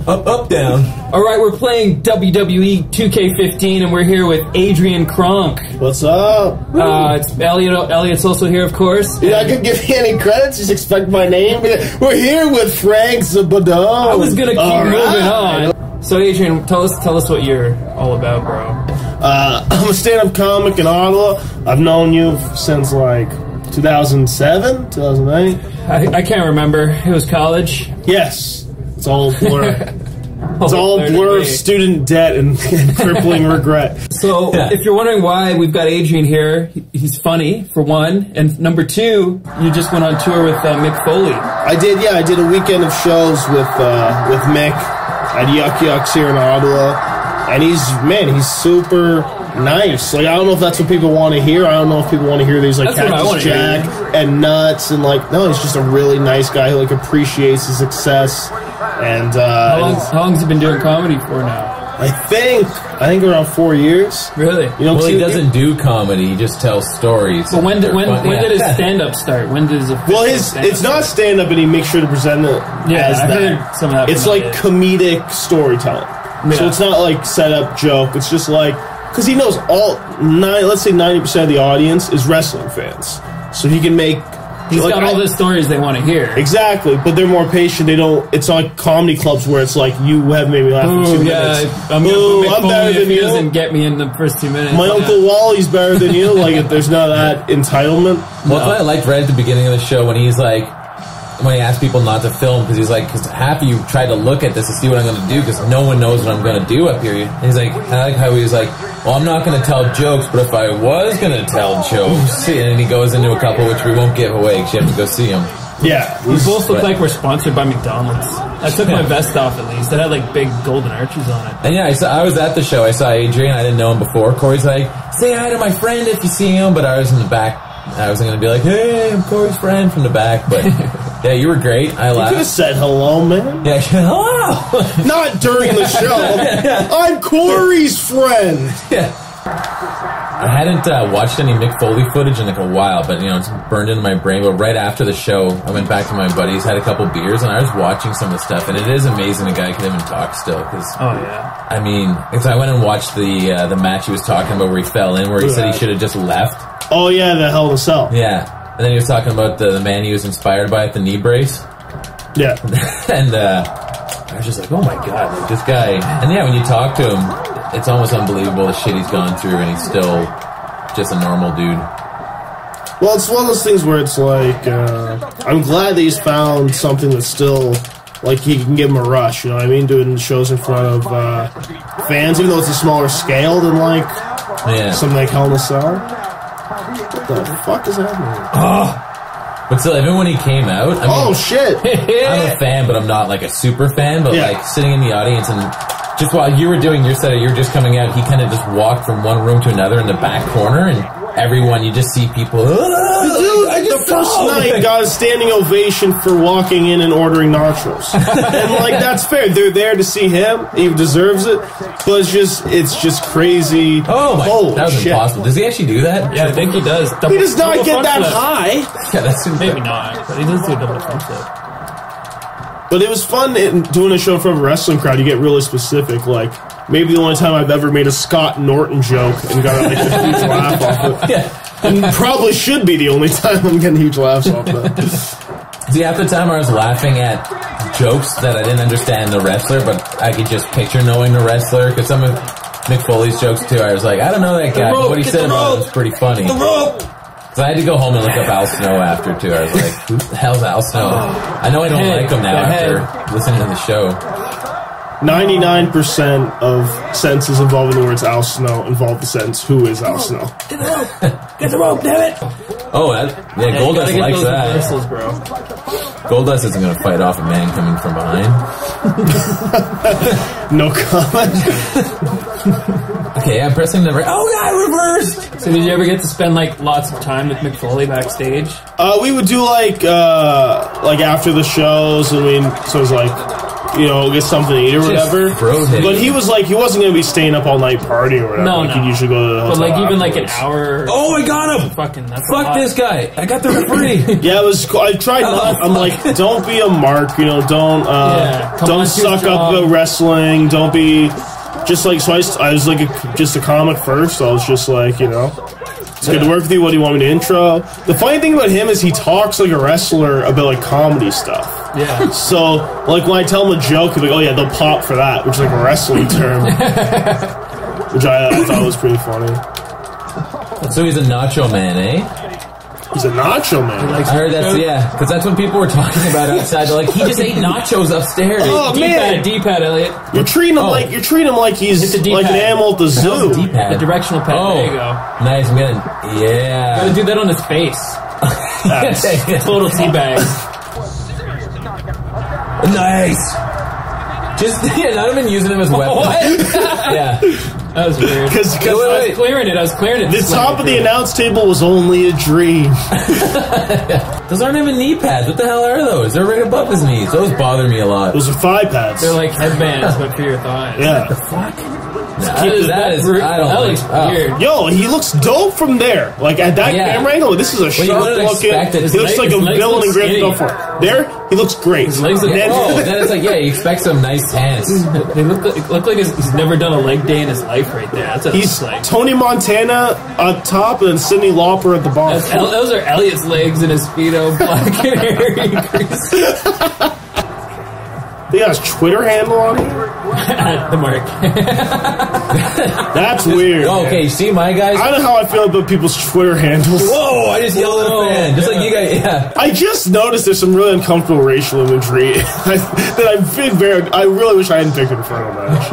Up, up, down. All right, we're playing WWE 2k15, and we're here with Adrian Cronk. What's up? It's Elliott. Elliott's also here, of course. You're not gonna give me any credits. Just expect my name. We're here with Frank Zabado. I was gonna keep moving on. So, Adrian, tell us what you're all about, bro. I'm a stand-up comic in Ottawa. I've known you since like 2007, 2008. I can't remember. It was college. Yes. It's all blur. It's all blur of student debt and crippling regret. So, if you're wondering why we've got Adrian here, he's funny, for one. And number two, you just went on tour with Mick Foley. I did, yeah. I did a weekend of shows with Mick at Yuck Yucks here in Ottawa. And he's super nice. Like, I don't know if that's what people want to hear. I don't know if people want to hear these, like, Cactus Jack and nuts and, like, no, he's just a really nice guy who, like, appreciates his success. And how long has he been doing comedy for now? I think around 4 years. Really? You know, well, he doesn't do comedy; he just tells stories. But when did his stand-up start? When did his it's not stand-up, and he makes sure to present it as I that. heard some of that. It's like comedic storytelling, so it's not like set-up joke. It's just like because he knows let's say 90% of the audience is wrestling fans, so he can make. He's got all the stories they want to hear. Exactly, but they're more patient. They don't. It's not like comedy clubs where it's like you have made me laugh for 2 minutes. I'm better than you. Doesn't get me in the first 2 minutes. My Uncle Wally's better than you. Like if there's not that entitlement. Well, that's what I liked right at the beginning of the show when he's like, when he asked people not to film because he's like, because half of you tried to look at this to see what I'm going to do because no one knows what I'm going to do up here. And he's like, I like how he was like, well, I'm not going to tell jokes, but if I was going to tell jokes, and then he goes into a couple which we won't give away because you have to go see them. Yeah, we both look like we're sponsored by McDonald's. I took my vest off at least. It had like big golden arches on it. And yeah, I was at the show. I saw Adrian. I didn't know him before. Corey's like, say hi to my friend if you see him, but I was in the back. I was going to be like, hey, I'm Corey's friend from the back, but yeah, you were great. I laughed. You could have said hello, man. Yeah, hello. Not during the show. I'm Corey's friend. Yeah. I hadn't watched any Mick Foley footage in like a while, but you know, it's burned into my brain. But right after the show, I went back to my buddies, had a couple beers, and I was watching some of the stuff, and it is amazing a guy can even talk still. Cause, I mean, because I went and watched the match he was talking about where he fell in, where he said he should have just left. Oh yeah, the Hell in a Cell. Yeah, and then he was talking about the man he was inspired by at the knee brace. Yeah, and I was just like, oh my god, like this guy. And yeah, when you talk to him, it's almost unbelievable the shit he's gone through, and he's still just a normal dude. Well, it's one of those things where it's like, I'm glad that he's found something that's still, like, he can give him a rush, you know what I mean? Doing shows in front of fans, even though it's a smaller scale than, like, something like Hell in a Cell. What the fuck is happening? Oh! But still, even when he came out, I mean, shit! I'm a fan, but I'm not, like, a super fan, but, like, sitting in the audience and just while you were doing your set, you were just coming out, he kind of just walked from one room to another in the back corner, and everyone, you just see people. Dude, the first night got a standing ovation for walking in and ordering nachos, and like that's fair. They're there to see him; he deserves it. But it's just crazy. Oh my! That was impossible. Does he actually do that? Yeah, I think he does. He does not get that high. Yeah, that's maybe not, but he does do a double front flip. But it was fun doing a show in front of a wrestling crowd. You get really specific. Like, maybe the only time I've ever made a Scott Norton joke and got like, a huge laugh off it. Yeah. And probably should be the only time I'm getting huge laughs off that. See, half the time I was laughing at jokes that I didn't understand the wrestler, but I could just picture knowing the wrestler. Because some of Mick Foley's jokes, too, I was like, I don't know that guy, but what he said about it was pretty funny. The rope! So I had to go home and look up Al Snow after, too. I was like, who the hell's Al Snow? I know I don't like him now after listening to the show. 99% of sentences involving the words Al Snow involve the sentence, who is Al Snow? Get the rope! Get the rope, damn it! Oh, Goldust likes that. Bro. Goldust isn't going to fight off a man coming from behind. No comment. Okay, I'm pressing the I reversed! So did you ever get to spend like lots of time with Mick Foley backstage? We would do like after the shows, so it was like you know, get something to eat or whatever. But he was like, he wasn't going to be staying up all night partying or whatever. No, like, he'd usually go to the hotel. But like even like an afterwards. hour. Oh, I got him! Fucking that's Fuck this guy! I got the referee. Yeah, it was. I tried not. I'm like, don't be a mark. You know, don't suck up the wrestling. Don't be just like. So I was like just a comic first. I was just like, you know. It's good to work with you. What do you want me to intro? The funny thing about him is he talks like a wrestler about like comedy stuff. Yeah. So like when I tell him a joke, he'll be like, oh yeah, they'll pop for that, which is like a wrestling term, which I thought was pretty funny. So he's a nacho man, eh? He's a nacho man. I heard that's because that's when people were talking about outside. They're like, he just ate nachos upstairs. Oh man, D-pad, Elliot. You're treating him like he's like an animal at the zoo. The directional pad. Oh, there you go. Nice. I'm getting Gotta do that on his face. Total teabag. Nice. Just not even using him as weapon. Yeah. That was weird. Because I was clearing it. The top of the announce table was only a dream. Those aren't even knee pads. What the hell are those? They're right above his knees. Those bother me a lot. Those are thigh pads. They're like headbands, but for your thighs. Yeah. What the fuck? That is I don't like. Weird. Yo, he looks dope from there. Like at that camera angle, this is a sharp looking. He looks like a villain in Grand Theft Auto. There, he looks great. His legs then it's like, you expect some nice hands. They look like he's never done a leg day in his life right there. That's what he's like. Tony Montana up top and Cyndi Lauper at the bottom. Those are Elliott's legs in his Speedo, black and hairy grease. They got his Twitter handle on here? The mark. That's weird. Okay, see my guys? I don't know how I feel about people's Twitter handles. Whoa, I just yelled at a fan. Just like you guys, I just noticed there's some really uncomfortable racial imagery that I've been I really wish I hadn't picked Inferno match.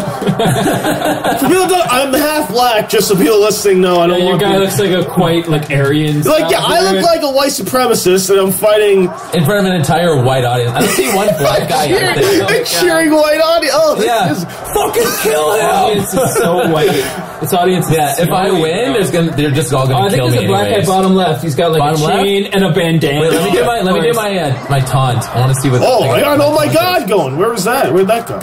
For people that I'm half black, just so people listening know I don't want your guy looks like a quite Aryan. Like, I look like a white supremacist and I'm fighting in front of an entire white audience. I don't see one black guy out there. Cheering white audience. Oh, this is fucking kill him. Audience is so white. This audience is if I win, they're just all gonna kill me. I think there's a black guy bottom left. He's got like bottom a chain and a bandana. Wait, let me do my taunt. I want to see what. Oh, I got my god going. Where was that? Where'd that go?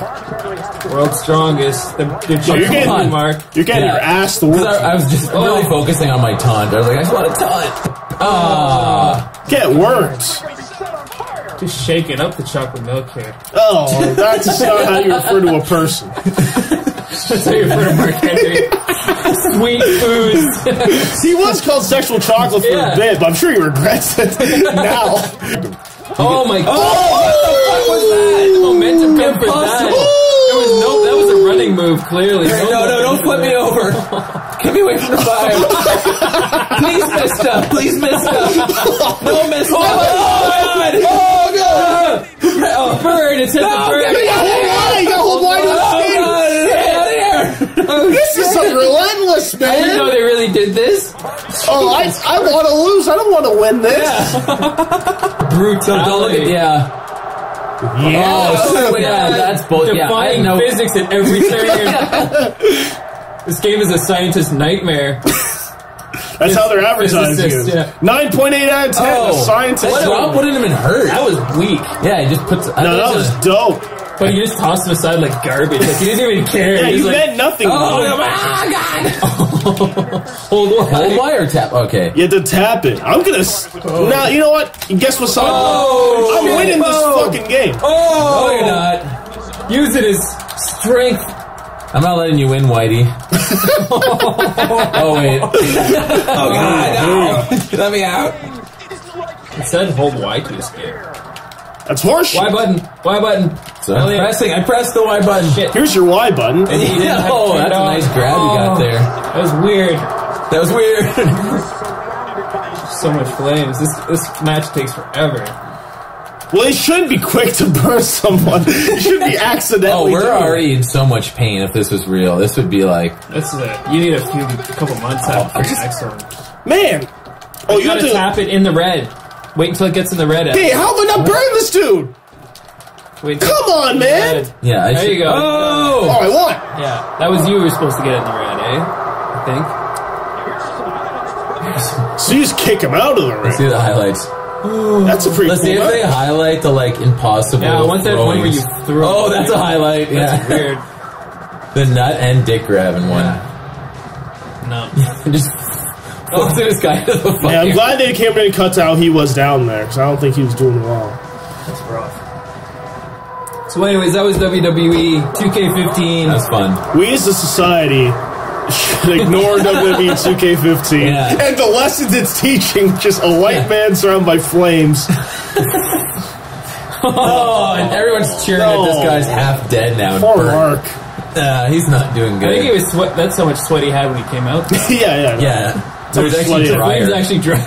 World's strongest. You're getting your ass the world. I was just really focusing on my taunt. I was like, I just want to taunt. Get worked. Just shaking up the chocolate milk here. Oh, that's not how you refer to a person. That's how you refer to Mark Henry. Sweet foods. He was called sexual chocolate for a bit, but I'm sure he regrets it now. Oh my god. What the fuck was that? Momentum come for that. That was a running move, clearly. No, don't flip me over. Get me away from the fire. Please, mister. Please, mister. No, mister. Oh, God. Oh, bird. It's hit the bird. You got hold wide Get out of here. This is relentless, man. I didn't know they really did this. Oh, I want to lose. I don't want to win this. Yeah. Brutality. That's both. Defying physics at every turn. This game is a scientist's nightmare. That's how they're advertising it. 9.8 out of 10. A scientist. Rob wouldn't even hurt. That was weak. Yeah, he just puts. No, that was dope. But you just tossed him aside like garbage. Like he didn't even care. Yeah, he meant nothing. God! Hold wire tap. Okay. You had to tap it. I'm gonna. Now you know what? Guess what's up? I'm winning this fucking game. Oh, no, you're not. Use it as strength. I'm not letting you win, Whitey. Oh wait. Oh god, no. Let me out. It said hold Y to escape. That's horseshit. Y button. Y button. So I pressed the Y button. Shit. Here's your Y button. And you that's a nice grab you got there. That was weird. That was weird. So much flames. This match takes forever. Well, it shouldn't be quick to burn someone. It should be accidentally. Oh, we're already in so much pain. If this was real, this would be like. You need a couple months out for the next one. Man. Oh, you gotta tap it in the red. Wait until it gets in the red. Hey, how have I not burned this dude? Come on, man. Yeah, there you go. Oh, I won. Yeah, that was you who were supposed to get it in the red, eh? I think. So you just kick him out of the ring. Let's see the highlights. That's a pretty Let's cool see if they match. highlight the like impossible. Yeah, I want that one where you throwings. throw. Oh, that's a highlight. That's Yeah, weird. the nut and dick grabbing one. No. Just floats this guy to the fucking. Yeah, I'm glad they came in and cut how he was down there, because I don't think he was doing well. That's rough. So anyways, that was WWE 2k15. That's fun. We as a society should ignore WWE 2k15 Yeah. and the lessons it's teaching, just a white man surrounded by flames. Oh, and everyone's cheering No. at this guy's half dead now. And Poor burnt. Mark. He's not doing good. I think he was that's how much sweat he had when he came out. Yeah. Yeah. So he's actually Sweaty. drier. He's actually dry.